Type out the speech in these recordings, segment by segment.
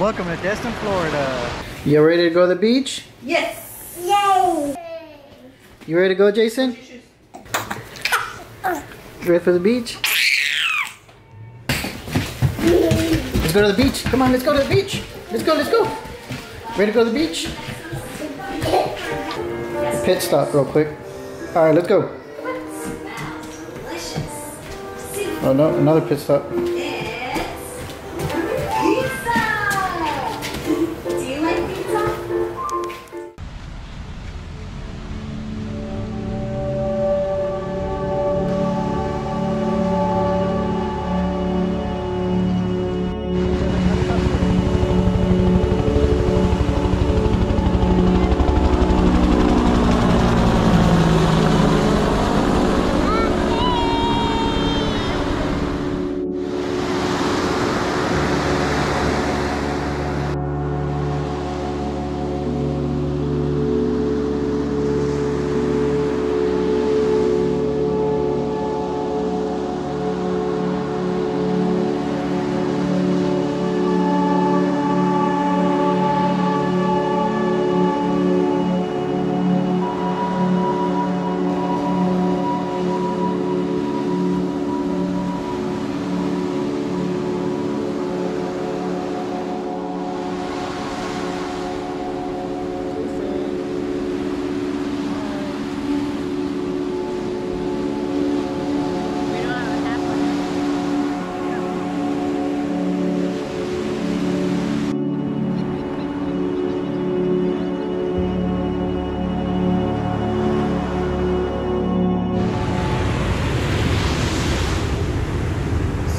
Welcome to Destin, Florida. You ready to go to the beach? Yes. Yay. You ready to go, Jason? You ready for the beach? Let's go to the beach. Come on, let's go to the beach. Let's go, let's go. Ready to go to the beach? Pit stop real quick. All right, let's go. Oh no, another pit stop.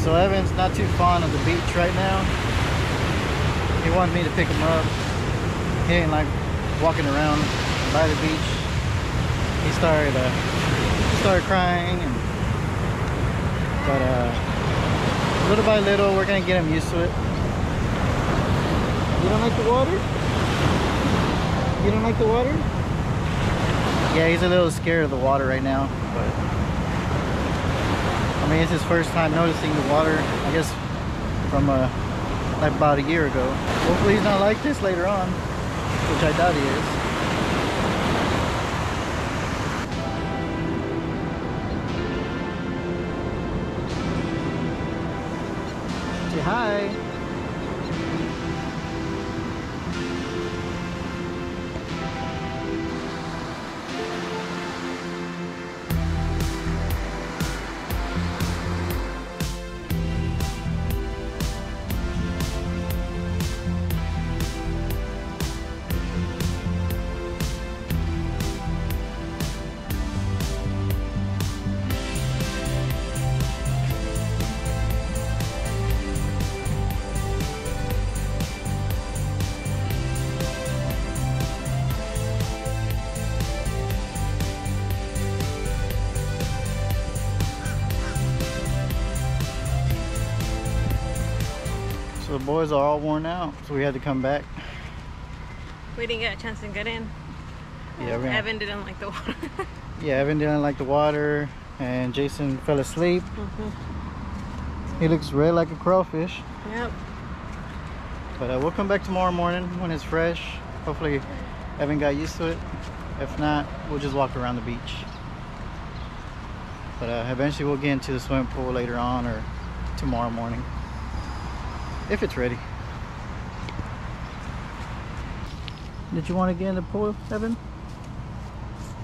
So Evan's not too fond of the beach right now. He wanted me to pick him up. He ain't like walking around by the beach. He started crying, but little by little we're gonna get him used to it. You don't like the water? You don't like the water? Yeah, he's a little scared of the water right now, but I mean, it's his first time noticing the water, I guess, from like about a year ago. Hopefully he's not like this later on, which I doubt he is. Say hi. So the boys are all worn out, so we had to come back. We didn't get a chance to get in. Yeah, Evan didn't like the water. Yeah, Evan didn't like the water, and Jason fell asleep. He looks red like a crawfish. Yep. But we'll come back tomorrow morning when it's fresh. Hopefully Evan got used to it. If not, we'll just walk around the beach. But eventually we'll get into the swimming pool later on or tomorrow morning, if it's ready. Did you want to get in the pool, Evan?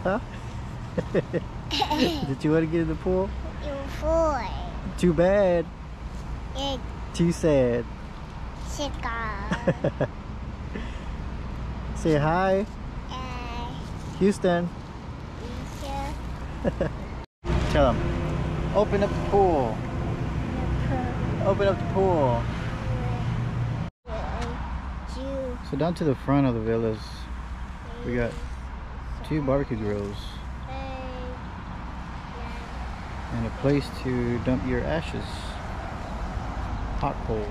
Huh? Did you want to get in the pool? Too bad. Too sad. Say hi. Houston. Tell them. Open up the pool. Open up the pool. So down to the front of the villas, we got 2 barbecue grills and a place to dump your ashes. Hot coals.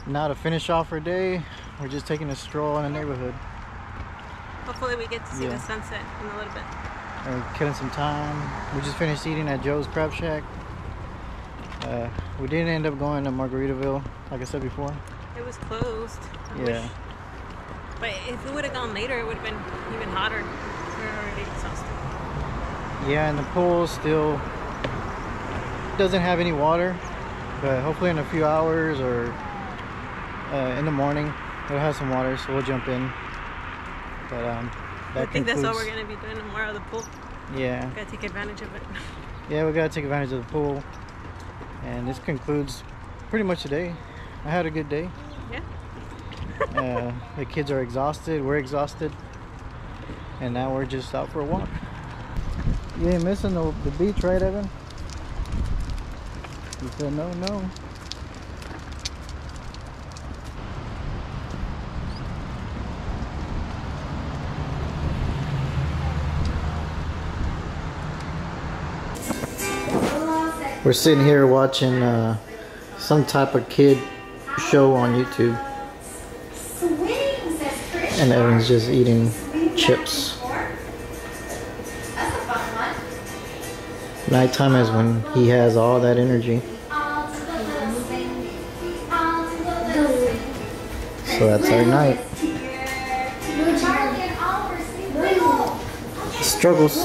Now to finish off our day, we're just taking a stroll in the neighborhood. Hopefully we get to see the sunset in a little bit. We're killing some time. We just finished eating at Joe's Crab Shack. We didn't end up going to Margaritaville, like I said before. It was closed. Yeah. But if we would have gone later, it would have been even hotter. We were already exhausted. Yeah, and the pool still doesn't have any water, but hopefully in a few hours or in the morning it'll have some water, so we'll jump in. But I think that's all we're gonna be doing tomorrow, the pool. Yeah. Gotta take advantage of it. Yeah, we gotta take advantage of the pool. And this concludes pretty much the day. I had a good day. Yeah. The kids are exhausted, we're exhausted, and now we're just out for a walk. You ain't missing the beach, right, Evan? He said no, no. We're sitting here watching some type of kid show on YouTube, and Evan's just eating chips. Nighttime is when he has all that energy. So that's our night. Struggles.